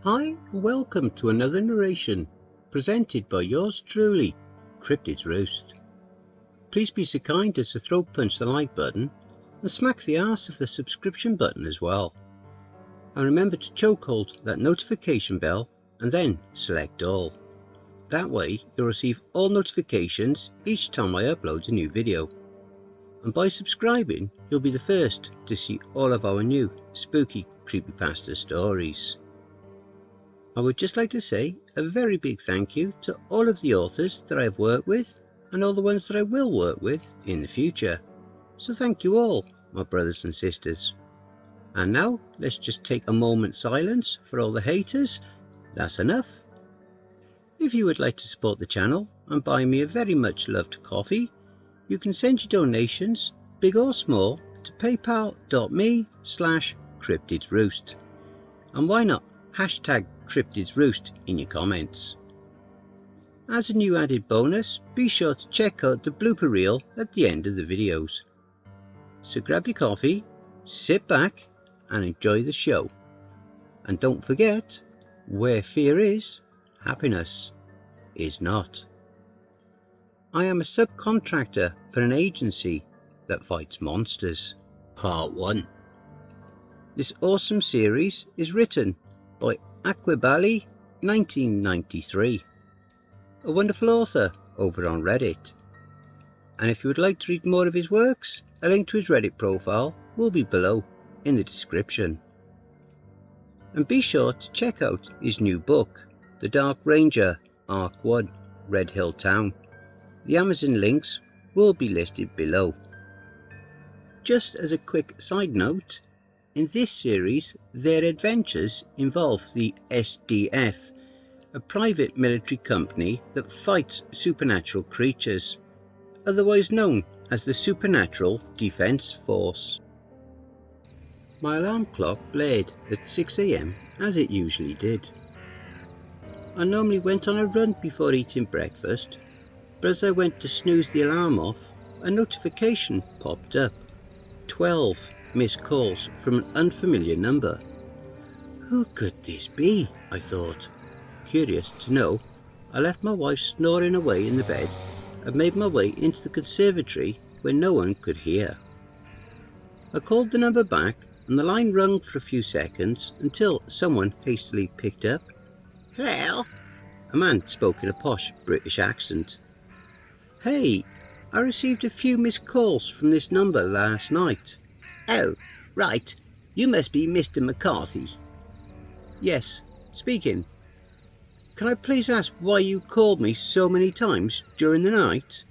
Hi and welcome to another narration presented by yours truly, Cryptid's Roost. Please be so kind as to throat punch the like button and smack the arse of the subscription button as well. And remember to chokehold that notification bell and then select all. That way you'll receive all notifications each time I upload a new video. And by subscribing you'll be the first to see all of our new spooky creepypasta stories. I would just like to say a very big thank you to all of the authors that I have worked with and all the ones that I will work with in the future. So thank you all, my brothers and sisters. And now let's just take a moment's silence for all the haters. That's enough. If you would like to support the channel and buy me a very much loved coffee, you can send your donations, big or small, to paypal.me/cryptidsroost. And why not hashtag cryptidsroost in your comments. As a new added bonus, be sure to check out the blooper reel at the end of the videos. So grab your coffee, sit back and enjoy the show. And don't forget, where fear is, happiness is not. I am a subcontractor for an agency that fights monsters. Part 1. This awesome series is written by Aqibali1993, a wonderful author over on Reddit. And if you would like to read more of his works, a link to his Reddit profile will be below in the description. And be sure to check out his new book, The Dark Ranger, Arc 1, Redhill Town. The Amazon links will be listed below. Just as a quick side note, in this series, their adventures involve the SDF, a private military company that fights supernatural creatures, otherwise known as the Supernatural Defense Force. My alarm clock blared at 6 AM as it usually did. I normally went on a run before eating breakfast, but as I went to snooze the alarm off, a notification popped up. 12 missed calls from an unfamiliar number. Who could this be? I thought. Curious to know, I left my wife snoring away in the bed and made my way into the conservatory where no one could hear. I called the number back and the line rung for a few seconds until someone hastily picked up. Hello? A man spoke in a posh British accent. Hey, I received a few missed calls from this number last night. Oh, right. You must be Mr. McCarthy. Yes, speaking. Can I please ask why you called me so many times during the night?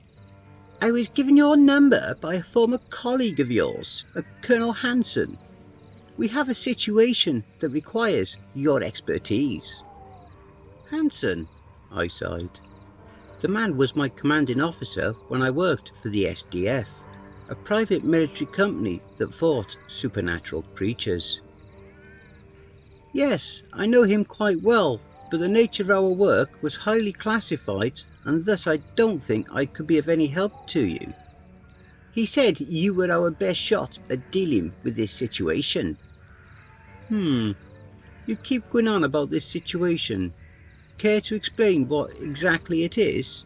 I was given your number by a former colleague of yours, a Colonel Hanson. We have a situation that requires your expertise. Hanson, I sighed. The man was my commanding officer when I worked for the SDF. A private military company that fought supernatural creatures. Yes, I know him quite well, but the nature of our work was highly classified and thus I don't think I could be of any help to you. He said you were our best shot at dealing with this situation. You keep going on about this situation. Care to explain what exactly it is?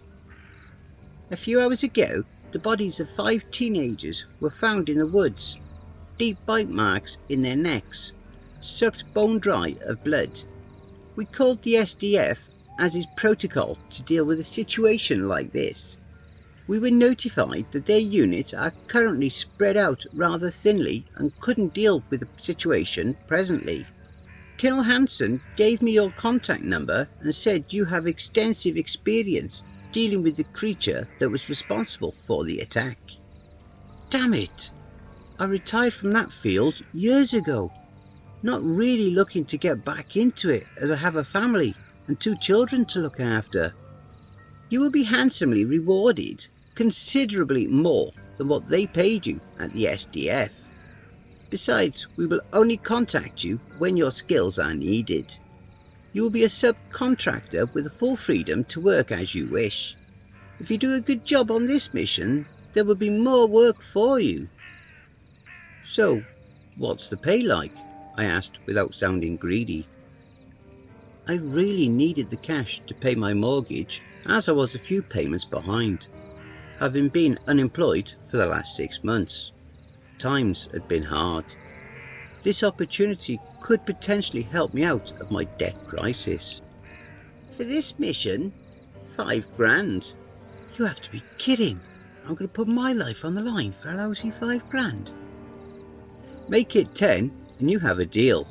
A few hours ago, the bodies of 5 teenagers were found in the woods, deep bite marks in their necks, sucked bone dry of blood. We called the SDF as is protocol to deal with a situation like this. We were notified that their units are currently spread out rather thinly and couldn't deal with the situation presently. Colonel Hanson gave me your contact number and said you have extensive experience dealing with the creature that was responsible for the attack. Damn it! I retired from that field years ago, not really looking to get back into it as I have a family and 2 children to look after. You will be handsomely rewarded, considerably more than what they paid you at the SDF. Besides, we will only contact you when your skills are needed. You will be a subcontractor with full freedom to work as you wish. If you do a good job on this mission, there will be more work for you. So, what's the pay like? I asked without sounding greedy. I really needed the cash to pay my mortgage, as I was a few payments behind, having been unemployed for the last 6 months. Times had been hard. This opportunity could potentially help me out of my debt crisis. For this mission, 5 grand. You have to be kidding. I'm going to put my life on the line for a lousy 5 grand. Make it 10 and you have a deal.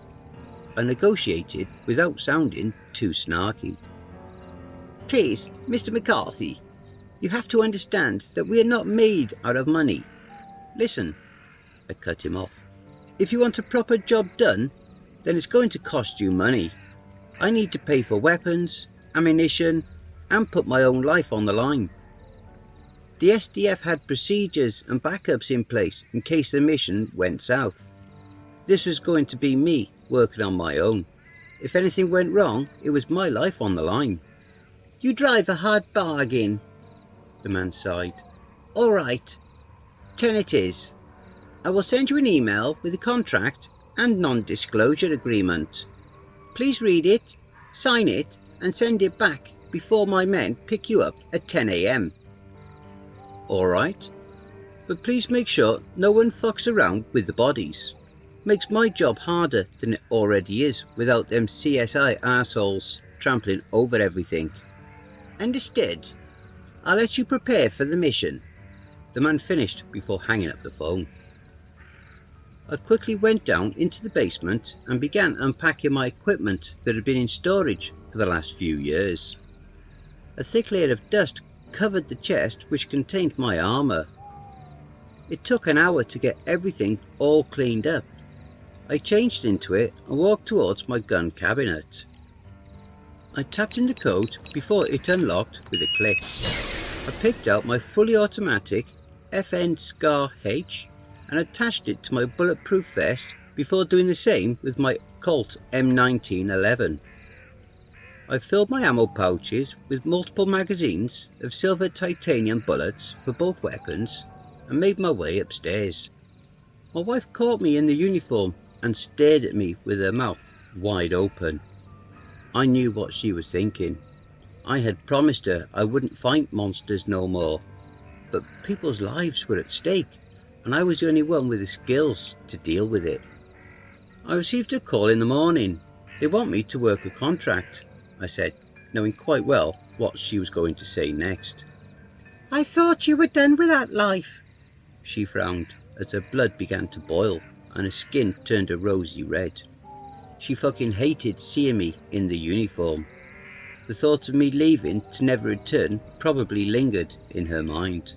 I negotiated without sounding too snarky. Please, Mr. McCarthy, you have to understand that we are not made out of money. Listen, I cut him off. If you want a proper job done, then it's going to cost you money. I need to pay for weapons, ammunition, and put my own life on the line. The SDF had procedures and backups in place in case the mission went south. This was going to be me working on my own. If anything went wrong, it was my life on the line. You drive a hard bargain, the man sighed. All right, 10 it is. I will send you an email with the contract and non-disclosure agreement. Please read it, sign it, and send it back before my men pick you up at 10 AM. All right, but please make sure no one fucks around with the bodies. Makes my job harder than it already is without them CSI arseholes trampling over everything. Understood. I'll let you prepare for the mission. The man finished before hanging up the phone. I quickly went down into the basement and began unpacking my equipment that had been in storage for the last few years. A thick layer of dust covered the chest which contained my armour. It took an hour to get everything all cleaned up. I changed into it and walked towards my gun cabinet. I tapped in the code before it unlocked with a click. I picked out my fully automatic FN Scar H and attached it to my bulletproof vest before doing the same with my Colt M1911. I filled my ammo pouches with multiple magazines of silver titanium bullets for both weapons and made my way upstairs. My wife caught me in the uniform and stared at me with her mouth wide open. I knew what she was thinking. I had promised her I wouldn't fight monsters no more, but people's lives were at stake and I was the only one with the skills to deal with it. I received a call in the morning. They want me to work a contract, I said, knowing quite well what she was going to say next. I thought you were done with that life, she frowned as her blood began to boil and her skin turned a rosy red. She fucking hated seeing me in the uniform. The thought of me leaving to never return probably lingered in her mind.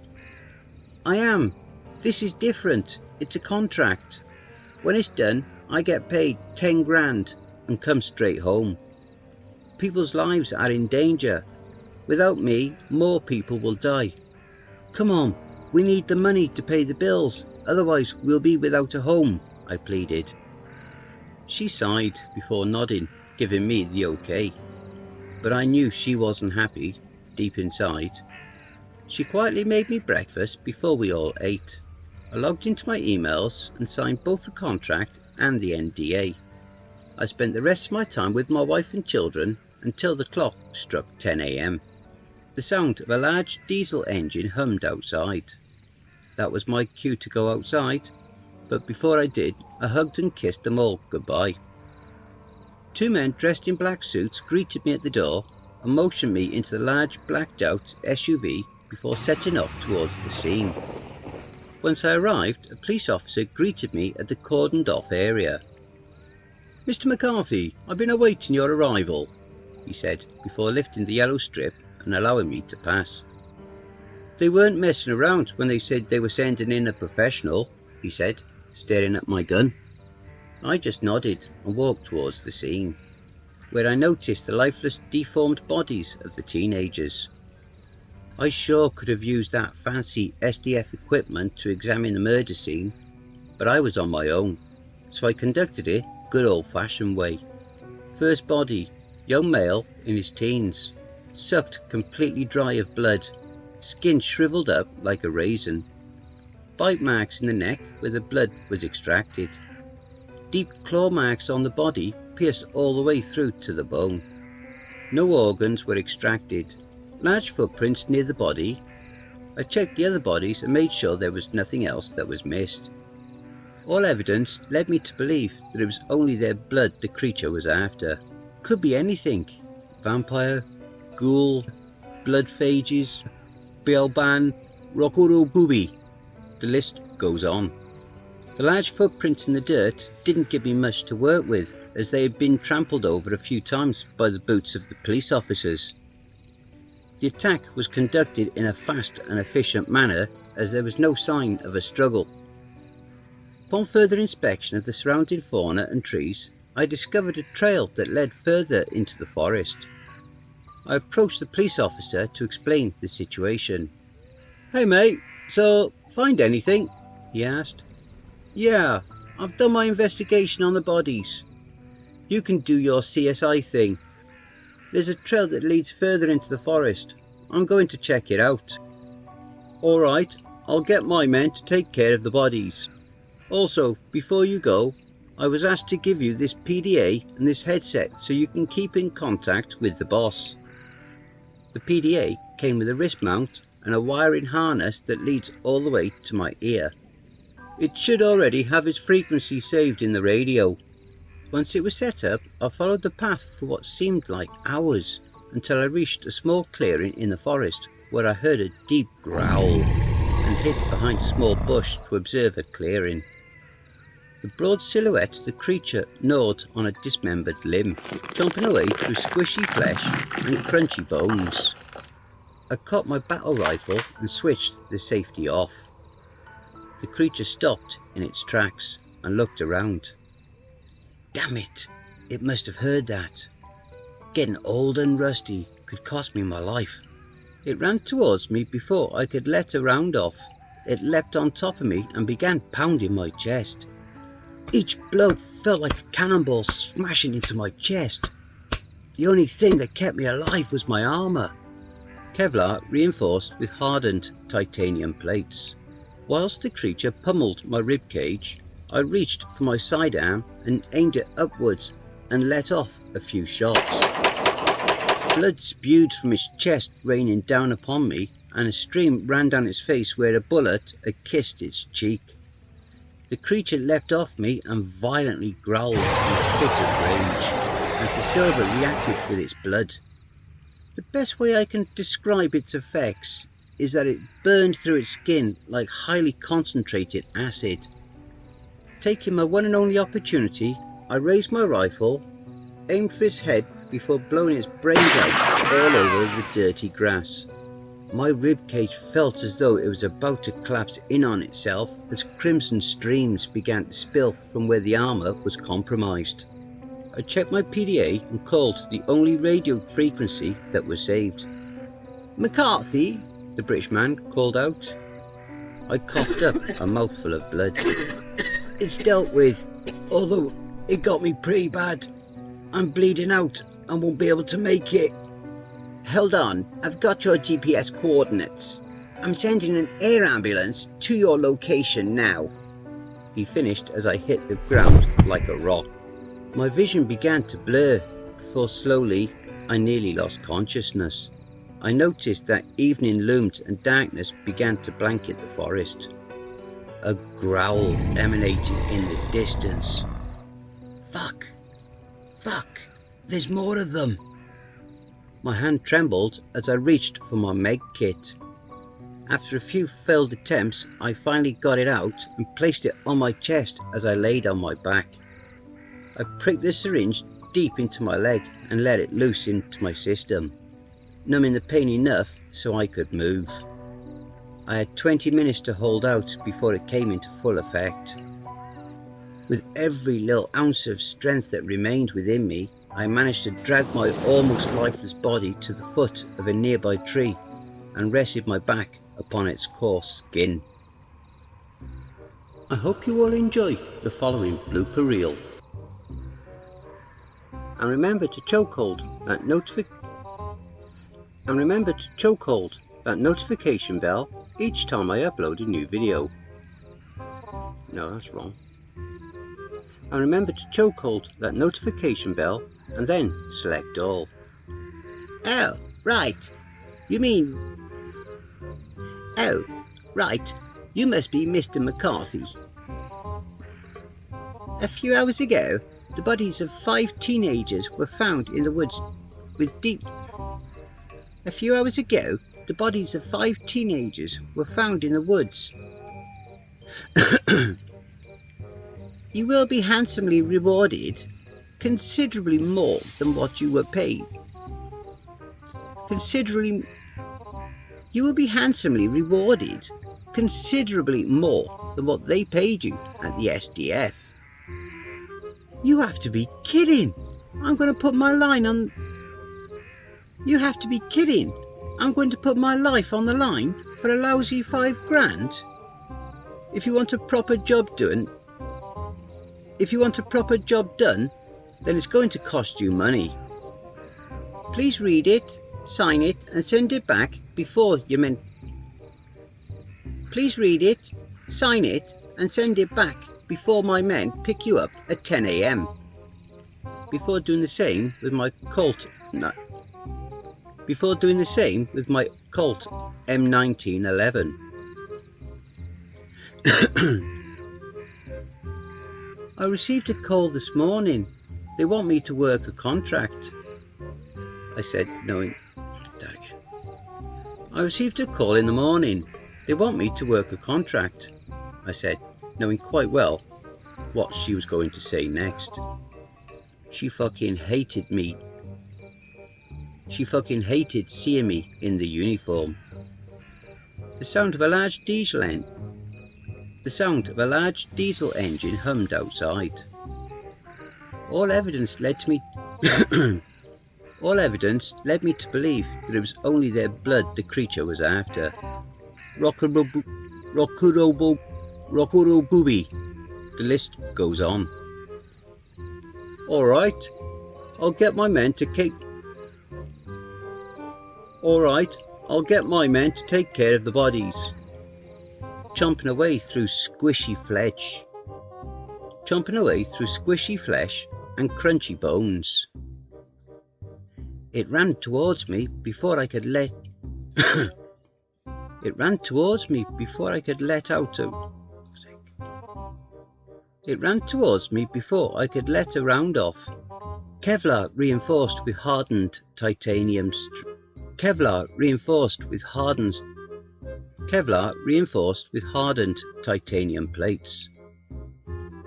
I am. This is different. It's a contract. When it's done, I get paid 10 grand and come straight home. People's lives are in danger. Without me, more people will die. Come on, we need the money to pay the bills, otherwise we'll be without a home, I pleaded. She sighed before nodding, giving me the okay. But I knew she wasn't happy, deep inside. She quietly made me breakfast before we all ate. I logged into my emails and signed both the contract and the NDA. I spent the rest of my time with my wife and children until the clock struck 10 AM. The sound of a large diesel engine hummed outside. That was my cue to go outside, but before I did, I hugged and kissed them all goodbye. 2 men dressed in black suits greeted me at the door and motioned me into the large blacked out SUV before setting off towards the scene. Once I arrived, a police officer greeted me at the cordoned off area. Mr. McCarthy, I've been awaiting your arrival, he said before lifting the yellow strip and allowing me to pass. They weren't messing around when they said they were sending in a professional, he said, staring at my gun. I just nodded and walked towards the scene, where I noticed the lifeless, deformed bodies of the teenagers. I sure could have used that fancy SDF equipment to examine the murder scene, but I was on my own, so I conducted it good old-fashioned way. First body, young male in his teens, sucked completely dry of blood, skin shriveled up like a raisin. Bite marks in the neck where the blood was extracted. Deep claw marks on the body pierced all the way through to the bone. No organs were extracted. Large footprints near the body. I checked the other bodies and made sure there was nothing else that was missed. All evidence led me to believe that it was only their blood the creature was after. Could be anything. Vampire, ghoul, blood phages, Beelban, Rokuro Booby. The list goes on. The large footprints in the dirt didn't give me much to work with, as they had been trampled over a few times by the boots of the police officers. The attack was conducted in a fast and efficient manner, as there was no sign of a struggle. Upon further inspection of the surrounding fauna and trees, I discovered a trail that led further into the forest. I approached the police officer to explain the situation. "Hey mate, so find anything?" he asked. "Yeah, I've done my investigation on the bodies. You can do your CSI thing. There's a trail that leads further into the forest. I'm going to check it out." "Alright, I'll get my men to take care of the bodies. Also, before you go, I was asked to give you this PDA and this headset so you can keep in contact with the boss." The PDA came with a wrist mount and a wiring harness that leads all the way to my ear. It should already have its frequency saved in the radio. Once it was set up, I followed the path for what seemed like hours until I reached a small clearing in the forest where I heard a deep growl and hid behind a small bush to observe a clearing. The broad silhouette of the creature gnawed on a dismembered limb, chomping away through squishy flesh and crunchy bones. I cocked my battle rifle and switched the safety off. The creature stopped in its tracks and looked around. Damn it, it must have heard that. Getting old and rusty could cost me my life. It ran towards me before I could let a round off. It leapt on top of me and began pounding my chest. Each blow felt like a cannonball smashing into my chest. The only thing that kept me alive was my armour. Kevlar reinforced with hardened titanium plates. Whilst the creature pummeled my ribcage, I reached for my sidearm and aimed it upwards and let off a few shots. Blood spewed from its chest, raining down upon me, and a stream ran down its face where a bullet had kissed its cheek. The creature leapt off me and violently growled in a fit of rage, as the silver reacted with its blood. The best way I can describe its effects is that it burned through its skin like highly concentrated acid. Taking my one and only opportunity, I raised my rifle, aimed for its head before blowing its brains out all over the dirty grass. My ribcage felt as though it was about to collapse in on itself as crimson streams began to spill from where the armour was compromised. I checked my PDA and called the only radio frequency that was saved. "McCarthy," the British man called out. I coughed up a mouthful of blood. "It's dealt with, although it got me pretty bad. I'm bleeding out and won't be able to make it." "Hold on, I've got your GPS coordinates. I'm sending an air ambulance to your location now," he finished as I hit the ground like a rock. My vision began to blur before slowly I nearly lost consciousness. I noticed that evening loomed and darkness began to blanket the forest. A growl emanated in the distance. Fuck, there's more of them. My hand trembled as I reached for my meg kit. After a few failed attempts, I finally got it out and placed it on my chest as I laid on my back. I pricked the syringe deep into my leg and let it loose into my system, numbing the pain enough so I could move. I had 20 minutes to hold out before it came into full effect. With every little ounce of strength that remained within me, I managed to drag my almost lifeless body to the foot of a nearby tree and rested my back upon its coarse skin. I hope you all enjoy the following blooper reel. And remember to chokehold that notification bell each time I upload a new video. No, that's wrong. And remember to chokehold that notification bell and then select all. Right. You mean... Oh, right. You must be Mr. McCarthy. A few hours ago, the bodies of 5 teenagers were found in the woods with deep... A few hours ago, the bodies of 5 teenagers were found in the woods. You will be handsomely rewarded, considerably more than what you were paid. You will be handsomely rewarded, considerably more than what they paid you at the SDF. You have to be kidding! I'm going to put my line on... You have to be kidding! I'm going to put my life on the line for a lousy £5 grand? If you want a proper job done, then it's going to cost you money. Please read it, sign it, and send it back before you men... Please read it, sign it, and send it back before my men pick you up at 10 AM. Before doing the same with my Colt... Before doing the same with my Colt M1911. I received a call this morning. They want me to work a contract. I said, knowing... Start again. I received a call in the morning. They want me to work a contract. I said, knowing quite well what she was going to say next. She fucking hated me. She fucking hated seeing me in the uniform. The sound of a large diesel engine hummed outside. All evidence led me to believe that it was only their blood the creature was after. Rockuro booby. The list goes on. Alright, I'll get my men to take care of the bodies. Chomping away through squishy flesh and crunchy bones. It ran towards me before I could let a round off. Kevlar reinforced with hardened titanium plates.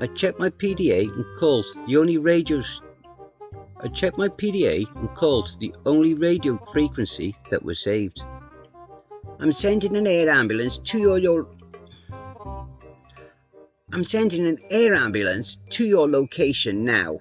I checked my PDA and called the only radio frequency that was saved. I'm sending an air ambulance to your location now.